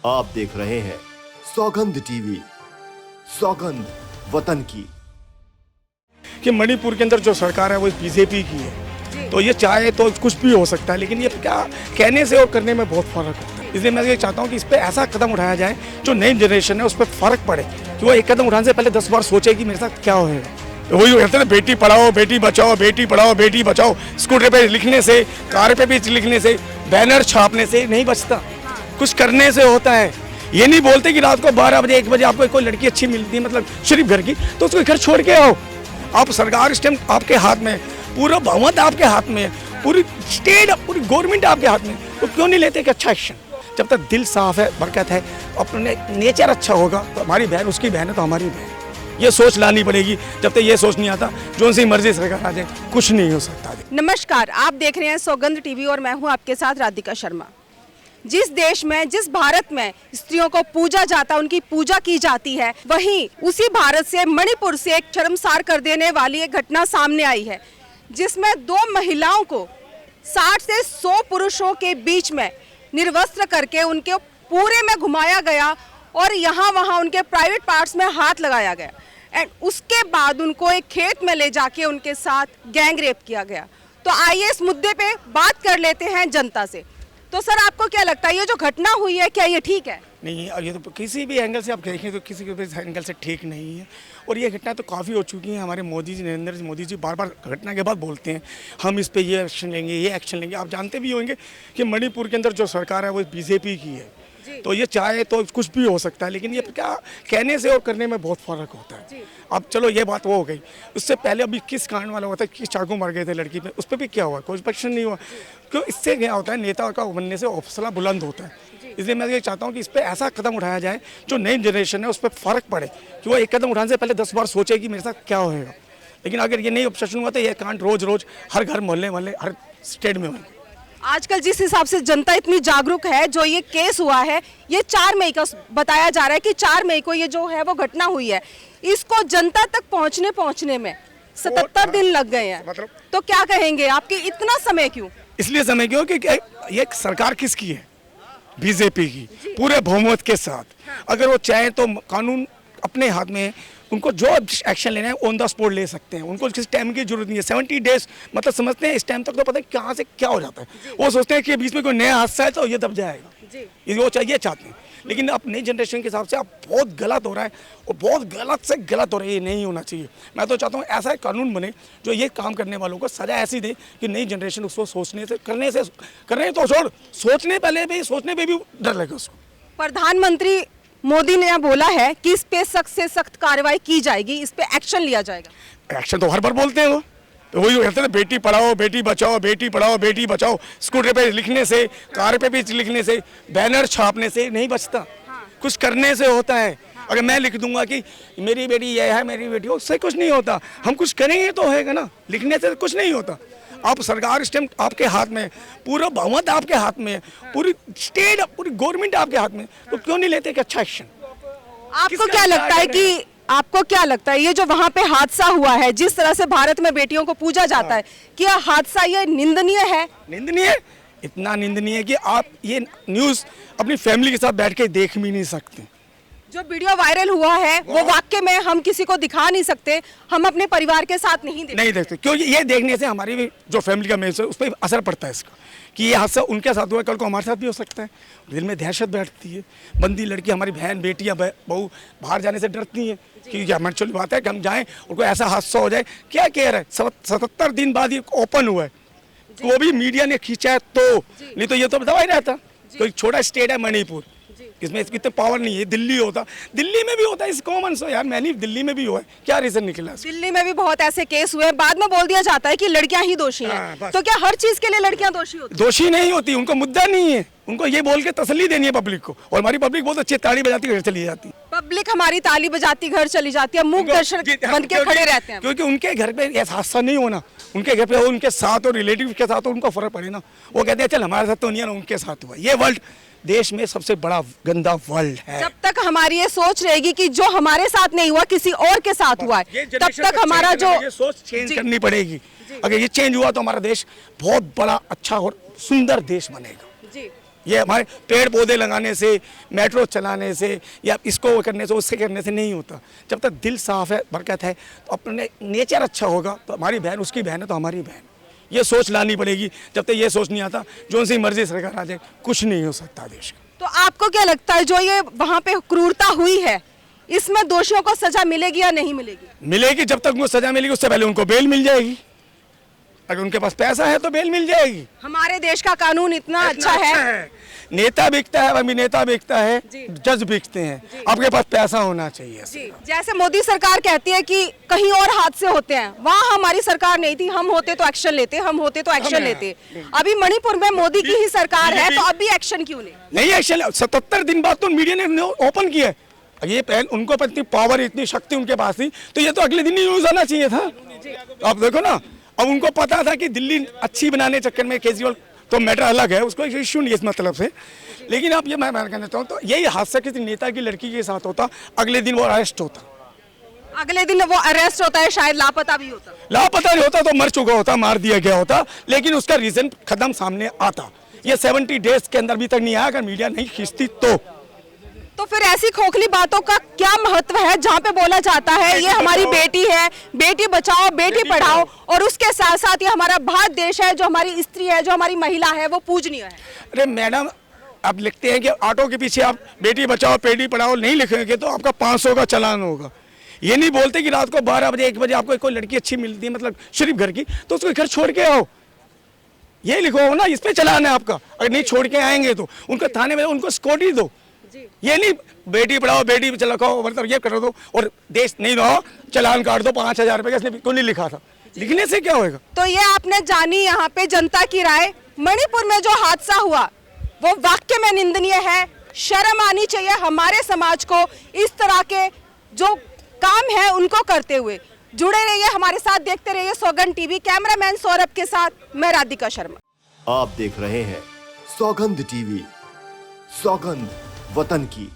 आप देख रहे हैं सौगंध टीवी, सौगंध वतन की। कि मणिपुर के अंदर जो सरकार है वो बीजेपी की है, तो ये चाहे तो कुछ भी हो सकता है, लेकिन ये क्या कहने से और करने में बहुत फर्क होता है। इसलिए मैं ये चाहता हूँ कि इस पर ऐसा कदम उठाया जाए जो नई जनरेशन है उस पर फर्क पड़े, कि वो एक कदम उठाने से पहले 10 बार सोचे कि मेरे साथ क्या होएगा। तो वही कहते हैं बेटी पढ़ाओ बेटी बचाओ, बेटी पढ़ाओ बेटी बचाओ। स्कूटर पे लिखने से, कार पे भी लिखने से, बैनर छापने से नहीं बचता, कुछ करने से होता है। ये नहीं बोलते कि रात को 12 बजे 1 बजे आपको कोई लड़की अच्छी मिलती है, मतलब शरीफ घर की, तो उसको घर छोड़ के आओ। आप सरकार इस टाइम आपके हाथ में, पूरा बहुमत आपके हाथ में, पूरी स्टेट पूरी गवर्नमेंट आपके हाथ में, तो क्यों नहीं लेते एक अच्छा एक्शन। जब तक दिल साफ है, बरकत है, अपने नेचर अच्छा होगा, तो हमारी बहन उसकी बहन है तो हमारी बहन, ये सोच लानी पड़ेगी। जब तक ये सोच नहीं आता, जो सी मर्जी सरकार आ जाए, कुछ नहीं हो सकता। नमस्कार, आप देख रहे हैं सौगंध टीवी और मैं हूं आपके साथ राधिका शर्मा। जिस देश में, जिस भारत में स्त्रियों को पूजा जाता, उनकी पूजा की जाती है, वहीं उसी भारत से मणिपुर से एक शर्मसार कर देने वाली एक घटना सामने आई है, जिसमें 2 महिलाओं को 60 से 100 पुरुषों के बीच में निर्वस्त्र करके उनके पूरे में घुमाया गया और यहाँ वहाँ उनके प्राइवेट पार्ट्स में हाथ लगाया गया एंड उसके बाद उनको एक खेत में ले जाके उनके साथ गैंग रेप किया गया। तो आइए इस मुद्दे पे बात कर लेते हैं जनता से। तो सर, आपको क्या लगता है ये जो घटना हुई है, क्या ये ठीक है? नहीं, ये तो किसी भी एंगल से आप देखें तो किसी के भी एंगल से ठीक नहीं है। और ये घटना तो काफ़ी हो चुकी है। हमारे मोदी जी, नरेंद्र मोदी जी बार बार घटना के बाद बोलते हैं हम इस पे ये एक्शन लेंगे, ये एक्शन लेंगे। आप जानते भी होंगे कि मणिपुर के अंदर जो सरकार है वो बीजेपी की है, तो ये चाहे तो कुछ भी हो सकता है, लेकिन ये क्या कहने से और करने में बहुत फर्क होता है। अब चलो ये बात वो हो गई, उससे पहले अभी किस कांड वाला हुआ था, किस चाकू मार गए थे लड़की पे, उस पर भी क्या हुआ, कोई एक्शन नहीं हुआ। क्यों? इससे क्या होता है, नेता का बनने से हौसला बुलंद होता है। इसलिए मैं ये चाहता हूँ कि इस पर ऐसा कदम उठाया जाए जो नई जनरेशन है उस पर फर्क पड़े, कि वो एक कदम उठाने से पहले 10 बार सोचे कि मेरे साथ क्या होएगा। लेकिन अगर ये नहीं ऑब्सेशन हुआ तो ये कांड रोज रोज हर घर मोहल्ले वाले हर स्टेट में होंगे। आजकल जिस हिसाब से जनता इतनी जागरूक है, जो ये केस हुआ है, ये 4 मई का बताया जा रहा है कि 4 मई को ये जो है वो घटना हुई है। इसको जनता तक पहुंचने में 77 दिन लग गए हैं। मतलब तो क्या कहेंगे, आपके इतना समय क्यों? इसलिए समय क्यों कि ये सरकार किसकी है, बीजेपी की, पूरे बहुमत के साथ। अगर वो चाहे तो कानून अपने हाथ में है, उनको जो एक्शन लेना है ऑन द स्पॉट ले सकते हैं। उनको किसी टाइम की जरूरत नहीं है। 70 डेज मतलब समझते हैं, इस टाइम तक तो पता है कहाँ से क्या हो जाता है। वो सोचते हैं कि बीच में कोई नया हादसा है तो ये दब जाएगा, ये वो चाहिए चाहते हैं। लेकिन अब नई जनरेशन के हिसाब से अब बहुत गलत हो रहा है, और बहुत गलत से गलत हो रहा है। ये नहीं होना चाहिए। मैं तो चाहता हूँ ऐसा कानून बने जो ये काम करने वालों को सजा ऐसी दे कि नई जनरेशन उसको सोचने से करने तो छोड़, सोचने पे भी डर लगे उसको। प्रधानमंत्री मोदी ने बोला है कि इस पे सख्त से सख्त कार्रवाई की जाएगी, इस पे एक्शन लिया जाएगा। एक्शन तो हर बार बोलते हैं वो, तो वही कहते हैं बेटी पढ़ाओ बेटी बचाओ, बेटी पढ़ाओ बेटी बचाओ। स्कूटर पे लिखने से, कार पे भी लिखने से, बैनर छापने से नहीं बचता, कुछ करने से होता है। अगर मैं लिख दूंगा कि मेरी बेटी ये है, मेरी बेटी, उससे कुछ नहीं होता। हम कुछ करेंगे तो होएगा ना, लिखने से कुछ नहीं होता। आप सरकार इस टाइम आपके हाथ में, पूरा बहुमत आपके हाथ में, पूरी स्टेट पूरी गवर्नमेंट आपके हाथ में, तो क्यों नहीं लेते एक अच्छा एक्शन। आपको क्या लगता है कि आपको क्या लगता है ये जो वहाँ पे हादसा हुआ है, जिस तरह से भारत में बेटियों को पूजा जाता है, क्या हादसा ये निंदनीय है? निंदनीय, इतना निंदनीय कि आप ये न्यूज़ अपनी फैमिली के साथ बैठ के देख भी नहीं सकते। जो वीडियो वायरल हुआ है वो वाकई में हम किसी को दिखा नहीं सकते, हम अपने परिवार के साथ नहीं देखते, क्योंकि ये देखने से हमारी भी जो फैमिली का मेंबर है उस पर असर पड़ता है इसका, कि ये हादसा उनके साथ हुआ, कल को हमारे साथ भी हो सकता है। दिल में दहशत बैठती है। बंदी लड़की, हमारी बहन बेटियां बहू बाहर जाने से डरती हैं कि हमारी चली बात है कि हम जाएं और कोई ऐसा हादसा हो जाए। क्या कह रहा है, 77 दिन बाद ये ओपन हुआ है, वो भी मीडिया ने खींचा है, तो नहीं तो ये तो दवा ही रहता। कोई छोटा स्टेट है मणिपुर, इसमें इतने पावर नहीं है। दिल्ली होता, दिल्ली में भी होता है, इस कॉमन सो यार, मैंने दिल्ली में भी हुआ है, क्या रीजन निकला? दिल्ली में भी बहुत ऐसे केस हुए, बाद में बोल दिया जाता है कि लड़कियां ही दोषी हैं। तो क्या हर चीज के लिए लड़कियां दोषी होती? दोषी नहीं होती, उनको मुद्दा नहीं है। उनको ये बोल के तसल्ली देनी है पब्लिक को, और हमारी पब्लिक बहुत अच्छी ताली बजाती घर चली जाती है। पब्लिक हमारी ताली बजाती घर चली जाती है, मूक दर्शक बन के खड़े रहते हैं, क्योंकि उनके घर पे ऐसा हादसा नहीं होना। उनके घर पे हो, उनके साथ और रिलेटिव के साथ हो, उनको फर्क पड़े ना। वो कहते हैं चल हमारे साथ तो नहीं है ना, उनके साथ हुआ। ये वर्ल्ड देश में सबसे बड़ा गंदा वर्ल्ड है। जब तक हमारी ये सोच रहेगी कि जो हमारे साथ नहीं हुआ किसी और के साथ हुआ है, तब तक हमारा जो ये सोच चेंज करनी पड़ेगी। अगर ये चेंज हुआ तो हमारा देश बहुत बड़ा अच्छा और सुंदर देश बनेगा। ये हमारे पेड़ पौधे लगाने से, मेट्रो चलाने से या इसको करने से, उससे करने से नहीं होता। जब तक दिल साफ है, बरकत है, तो अपने नेचर अच्छा होगा तो हमारी बहन उसकी बहन है तो हमारी बहन। ये सोच लानी पड़ेगी। जब तक ये सोच नहीं आता, जो सी मर्जी सरकार आ जाए, कुछ नहीं हो सकता देश का। तो आपको क्या लगता है जो ये वहाँ पे क्रूरता हुई है, इसमें दोषियों को सजा मिलेगी या नहीं मिलेगी? मिलेगी। जब तक उनको सजा मिलेगी उससे पहले उनको बेल मिल जाएगी। अगर उनके पास पैसा है तो बेल मिल जाएगी। हमारे देश का कानून इतना अच्छा है। नेता बिकता है, अभिनेता बिकता है, जज बिकते हैं। आपके पास पैसा होना चाहिए। जी, जैसे मोदी सरकार कहती है कि कहीं और हादसे होते हैं, वहाँ हमारी सरकार नहीं थी, हम होते तो एक्शन लेते, हम होते तो एक्शन लेते। अभी मणिपुर में मोदी की ही सरकार है, तो अभी एक्शन क्यों नहीं एक्शन? 77 दिन बाद तो मीडिया ने ओपन किया है। ये पहले उनको इतनी पावर, इतनी शक्ति उनके पास थी, तो ये तो अगले दिन ही न्यूज आना चाहिए था। आप देखो ना, अब उनको पता था कि दिल्ली अच्छी बनाने चक्कर में केजरीवाल तो मैटर अलग है, उसको इश्यू नहीं है इस मतलब से। लेकिन अब ये मैं कहना चाहता हूँ, तो यही हादसा किसी नेता की लड़की के साथ होता, अगले दिन वो अरेस्ट होता। अगले दिन वो अरेस्ट होता है, शायद लापता भी होता। लापता नहीं होता तो मर चुका होता, मार दिया गया होता, लेकिन उसका रीजन खत्म सामने आता। ये 70 डेज के अंदर भी तक नहीं आया अगर मीडिया नहीं खींचती तो फिर ऐसी खोखली बातों का क्या महत्व है जहाँ पे बोला जाता है ये हमारी बेटी है, बेटी बचाओ बेटी पढ़ाओ, और उसके साथ साथ ये हमारा भारत देश है, जो हमारी स्त्री है, जो हमारी महिला है, वो पूजनीय है। अरे मैडम, आप लिखते हैं कि ऑटो के पीछे आप बेटी बचाओ बेटी पढ़ाओ नहीं लिखेंगे तो आपका 500 का चालान होगा। ये नहीं बोलते कि रात को 12 बजे 1 बजे आपको कोई लड़की अच्छी मिलती है, मतलब शरीफ घर की, तो उसको घर छोड़ के आओ। ये लिखो ना, इस पे चालान है आपका। अगर नहीं छोड़ के आएंगे तो उनको थाने में उनको सिक्योरिटी दो। ये नहीं बेटी पढ़ाओ बेटी चलाओ, मतलब ये कर दो और देश नहीं रहो चालान काट दो 5000 रुपए का। इसने क्यों नहीं लिखा था? लिखने से क्या होएगा? तो ये आपने जानी यहाँ पे जनता की राय। मणिपुर में जो हादसा हुआ वो वाकई में निंदनीय है। शर्म आनी चाहिए हमारे समाज को इस तरह के जो काम है उनको करते हुए। जुड़े रहिए हमारे साथ, देखते रहिए सौगंध टीवी। कैमरामैन सौरभ के साथ मैं राधिका शर्मा। आप देख रहे हैं सौगंध टीवी। सौगंध वतन की।